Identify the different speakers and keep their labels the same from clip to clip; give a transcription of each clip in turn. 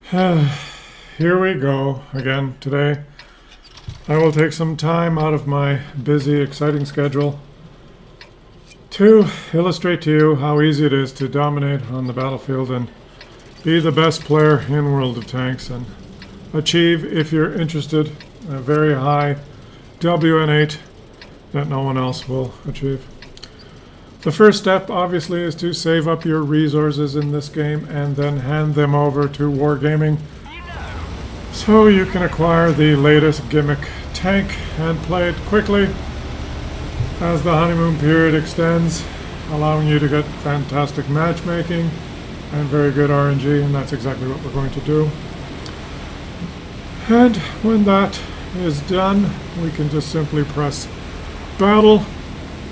Speaker 1: Here we go again today. I will take some time out of my busy, exciting schedule to illustrate to you how easy it is to dominate on the battlefield and be the best player in World of Tanks and achieve, if you're interested, a very high WN8 that no one else will achieve. The first step, obviously, is to save up your resources in this game and then hand them over to Wargaming so you can acquire the latest gimmick tank and play it quickly as the honeymoon period extends, allowing you to get fantastic matchmaking and very good RNG, and that's exactly what we're going to do. And when that is done, we can just simply press battle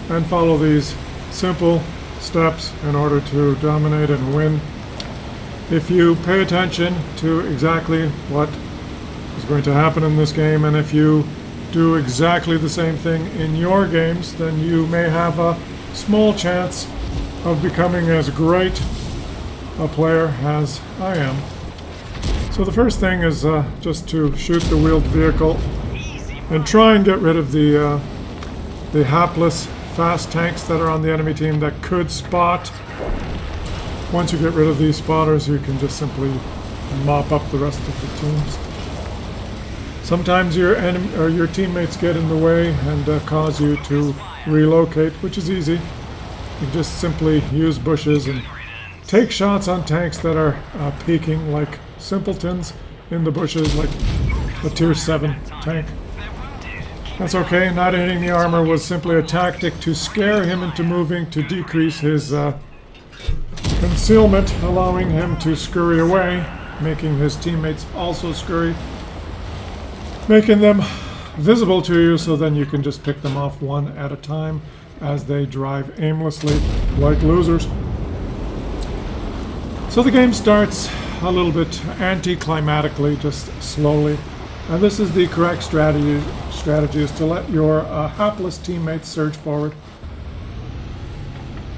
Speaker 1: and follow these simple steps in order to dominate and win. If you pay attention to exactly what is going to happen in this game, and if you do exactly the same thing in your games, then you may have a small chance of becoming as great a player as I am. So the first thing is just to shoot the wheeled vehicle and try and get rid of the hapless fast tanks that are on the enemy team that could spot. Once you get rid of these spotters, you can just simply mop up the rest of the teams. Sometimes your enemy or your teammates get in the way and cause you to relocate, which is easy. You just simply use bushes and take shots on tanks that are peeking like simpletons in the bushes, like a tier 7 tank. That's okay. Not hitting the armor was simply a tactic to scare him into moving to decrease his concealment, allowing him to scurry away, making his teammates also scurry, making them visible to you so then you can just pick them off one at a time as they drive aimlessly like losers. So the game starts a little bit anticlimatically, just slowly, and this is the correct strategy is to let your hapless teammates surge forward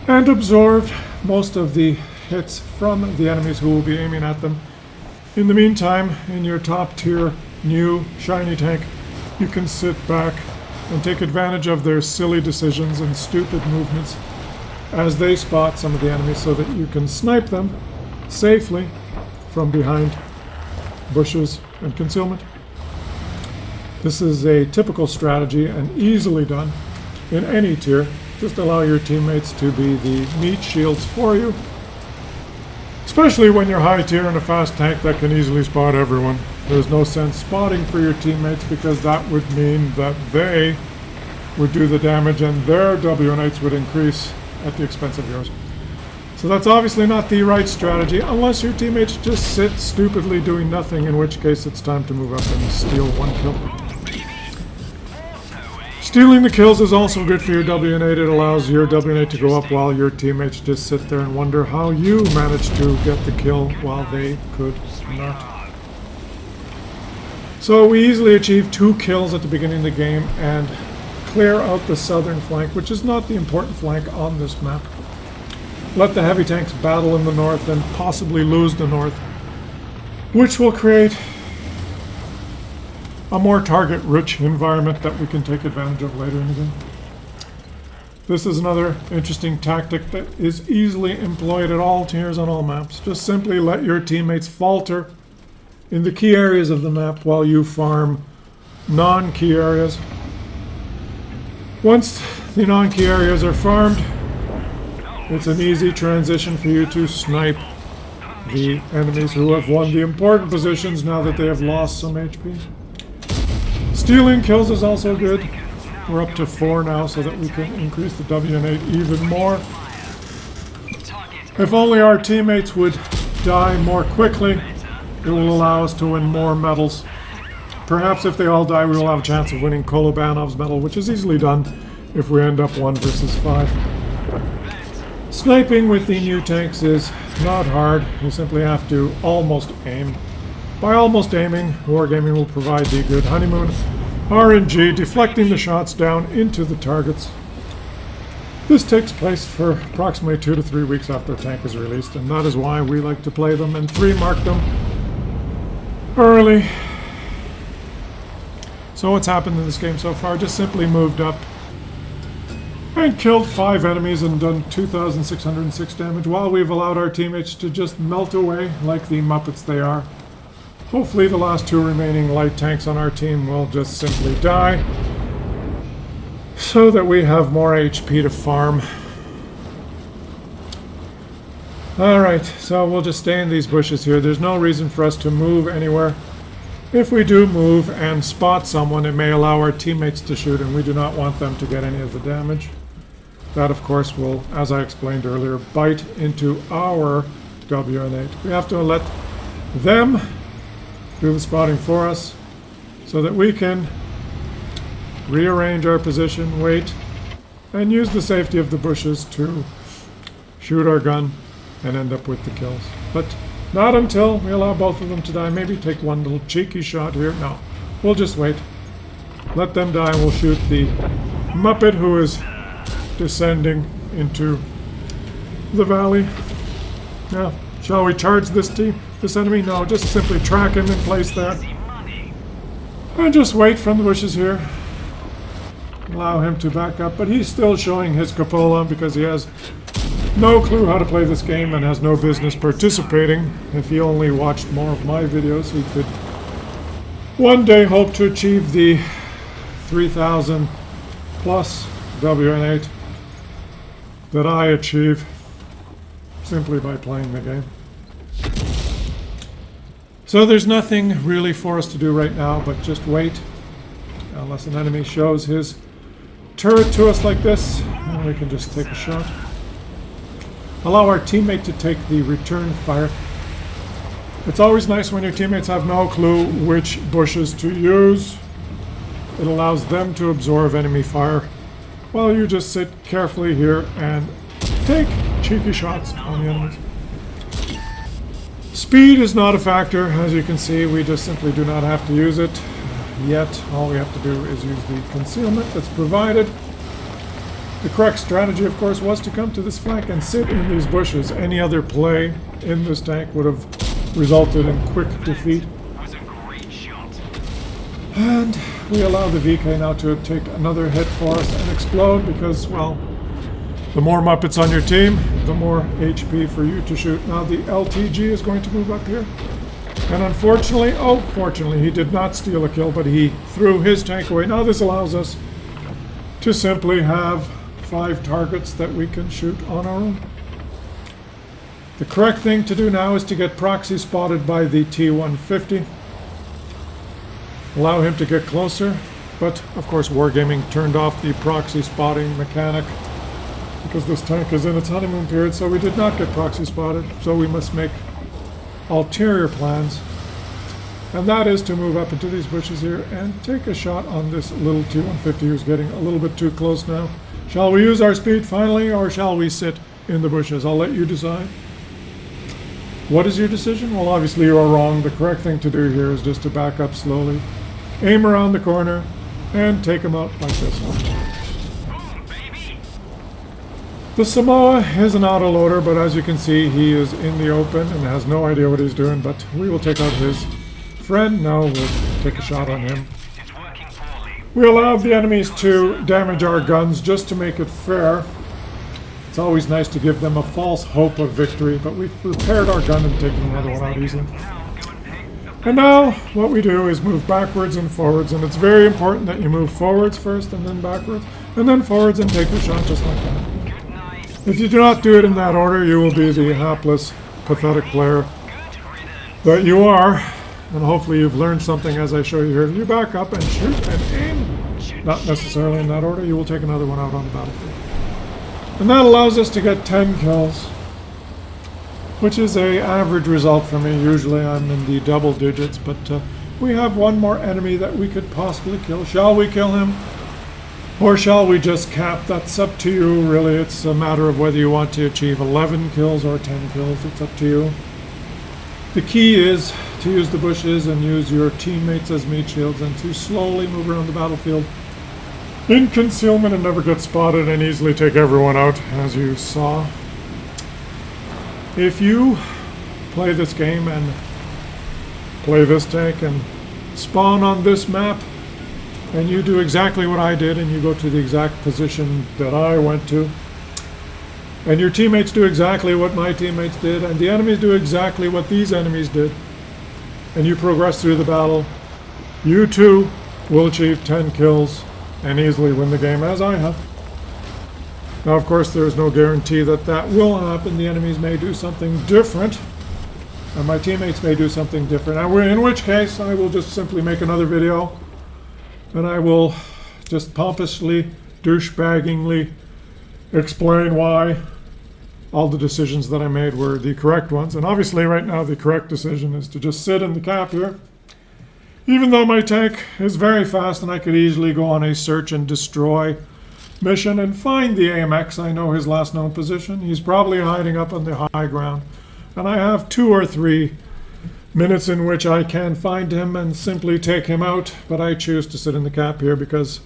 Speaker 1: and absorb most of the hits from the enemies who will be aiming at them. In the meantime, in your top tier new shiny tank, you can sit back and take advantage of their silly decisions and stupid movements as they spot some of the enemies so that you can snipe them safely from behind bushes and concealment. This is a typical strategy and easily done in any tier. Just allow your teammates to be the meat shields for you, especially when you're high tier in a fast tank that can easily spot everyone. There's no sense spotting for your teammates because that would mean that they would do the damage and their WN8s would increase at the expense of yours. So that's obviously not the right strategy unless your teammates just sit stupidly doing nothing, in which case it's time to move up and steal one kill. Stealing the kills is also good for your WN8. It allows your WN8 to go up while your teammates just sit there and wonder how you managed to get the kill while they could not. So we easily achieve 2 kills at the beginning of the game and clear out the southern flank, which is not the important flank on this map. Let the heavy tanks battle in the north and possibly lose the north, which will create a more target-rich environment that we can take advantage of later in the game. This is another interesting tactic that is easily employed at all tiers on all maps. Just simply let your teammates falter in the key areas of the map while you farm non-key areas. Once the non-key areas are farmed, it's an easy transition for you to snipe the enemies who have won the important positions now that they have lost some HP. Stealing kills is also good. We're up to 4 now so that we can increase the WN8 even more. If only our teammates would die more quickly, it will allow us to win more medals. Perhaps if they all die, we will have a chance of winning Kolobanov's medal, which is easily done if we end up 1 versus 5. Sniping with the new tanks is not hard. You simply have to almost aim. By almost aiming, Wargaming will provide the good honeymoon RNG, deflecting the shots down into the targets. This takes place for approximately 2 to 3 weeks after a tank is released, and that is why we like to play them and 3 mark them early. So what's happened in this game so far? Just simply moved up and killed 5 enemies and done 2,606 damage while we've allowed our teammates to just melt away like the Muppets they are. Hopefully the last 2 remaining light tanks on our team will just simply die so that we have more HP to farm. Alright, so we'll just stay in these bushes here. There's no reason for us to move anywhere. If we do move and spot someone, it may allow our teammates to shoot, and we do not want them to get any of the damage. That, of course, will, as I explained earlier, bite into our WN8. We have to let them do the spotting for us so that we can rearrange our position, wait, and use the safety of the bushes to shoot our gun and end up with the kills. But not until we allow both of them to die. Maybe take one little cheeky shot here. No, we'll just wait. Let them die and we'll shoot the Muppet who is descending into the valley. Now, shall we charge this enemy? No, just simply track him in place there. And just wait from the bushes here. Allow him to back up, but he's still showing his cupola because he has no clue how to play this game and has no business participating. If he only watched more of my videos, he could one day hope to achieve the 3,000 plus WN8 that I achieve simply by playing the game. So there's nothing really for us to do right now but just wait unless an enemy shows his turret to us like this, and we can just take a shot. Allow our teammate to take the return fire. It's always nice when your teammates have no clue which bushes to use. It allows them to absorb enemy fire while you just sit carefully here and take cheeky shots on the enemies. Speed is not a factor. As you can see, we just simply do not have to use it yet. All we have to do is use the concealment that's provided. The correct strategy, of course, was to come to this flank and sit in these bushes. Any other play in this tank would have resulted in quick defeat. And we allow the VK now to take another hit for us and explode because, well, the more Muppets on your team, the more HP for you to shoot. Now the LTG is going to move up here. And unfortunately, fortunately, he did not steal a kill, but he threw his tank away. Now this allows us to simply have 5 targets that we can shoot on our own. The correct thing to do now is to get proxy spotted by the T-150. Allow him to get closer, but of course Wargaming turned off the proxy spotting mechanic because this tank is in its honeymoon period, so we did not get proxy spotted, so we must make ulterior plans, and that is to move up into these bushes here and take a shot on this little T-150 who's getting a little bit too close now. Shall we use our speed finally, or shall we sit in the bushes? I'll let you decide. What is your decision? Well, obviously you are wrong. The correct thing to do here is just to back up slowly, aim around the corner, and take him out like this one. The Samoa is an autoloader, but as you can see, he is in the open and has no idea what he's doing, but we will take out his friend. Now we'll take a shot on him. We allowed the enemies to damage our guns just to make it fair. It's always nice to give them a false hope of victory, but we've repaired our gun and taken another one out easily. And now what we do is move backwards and forwards, and it's very important that you move forwards first and then backwards, and then forwards and take your shot just like that. If you do not do it in that order, you will be the hapless, pathetic player that you are. And hopefully you've learned something as I show you here. If you back up and shoot and aim, not necessarily in that order, you will take another one out on the battlefield. And that allows us to get 10 kills, which is an average result for me. Usually I'm in the double digits, but we have one more enemy that we could possibly kill. Shall we kill him? Or shall we just cap? That's up to you, really. It's a matter of whether you want to achieve 11 kills or 10 kills. It's up to you. The key is to use the bushes and use your teammates as meat shields and to slowly move around the battlefield in concealment and never get spotted and easily take everyone out, as you saw. If you play this game and play this tank and spawn on this map, and you do exactly what I did, and you go to the exact position that I went to, and your teammates do exactly what my teammates did, and the enemies do exactly what these enemies did, and you progress through the battle, you too will achieve 10 kills and easily win the game, as I have. Now, of course, there is no guarantee that that will happen. The enemies may do something different, and my teammates may do something different, in which case I will just simply make another video, and I will just pompously, douchebaggingly explain why all the decisions that I made were the correct ones. And obviously right now the correct decision is to just sit in the cap here. Even though my tank is very fast and I could easily go on a search and destroy mission and find the AMX. I know his last known position. He's probably hiding up on the high ground. And I have 2 or 3 minutes in which I can find him and simply take him out. But I choose to sit in the cap here because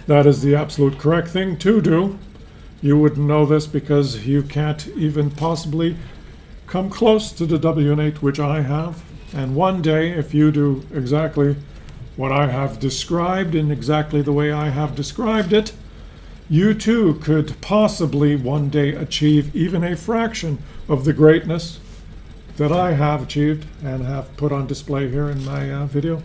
Speaker 1: that is the absolute correct thing to do. You wouldn't know this because you can't even possibly come close to the WN8 which I have. And one day, if you do exactly what I have described in exactly the way I have described it, you too could possibly one day achieve even a fraction of the greatness that I have achieved and have put on display here in my video.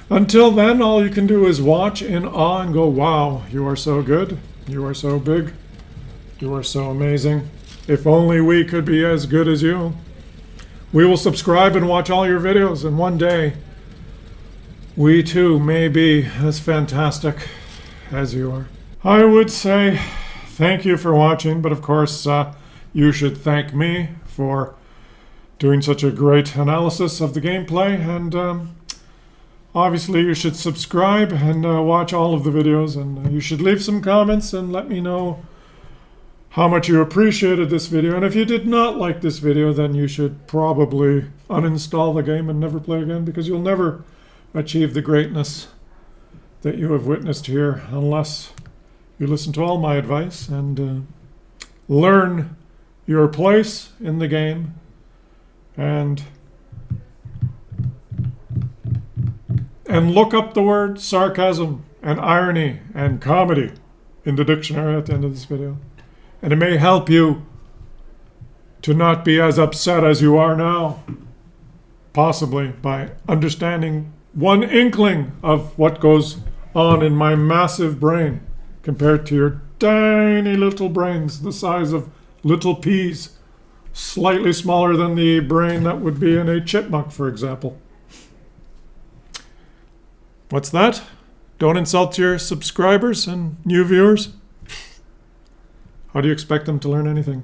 Speaker 1: Until then, all you can do is watch in awe and go, wow, you are so good, you are so big, you are so amazing. If only we could be as good as you. We will subscribe and watch all your videos, and one day we too may be as fantastic as you are. I would say thank you for watching, but of course you should thank me for doing such a great analysis of the gameplay, and obviously you should subscribe and watch all of the videos, and you should leave some comments and let me know how much you appreciated this video. And if you did not like this video, then you should probably uninstall the game and never play again, because you'll never achieve the greatness that you have witnessed here unless you listen to all my advice and learn your place in the game and look up the word sarcasm and irony and comedy in the dictionary at the end of this video. And it may help you to not be as upset as you are now, possibly by understanding one inkling of what goes on in my massive brain compared to your tiny little brains the size of little peas, slightly smaller than the brain that would be in a chipmunk, for example. What's that? Don't insult your subscribers and new viewers. How do you expect them to learn anything?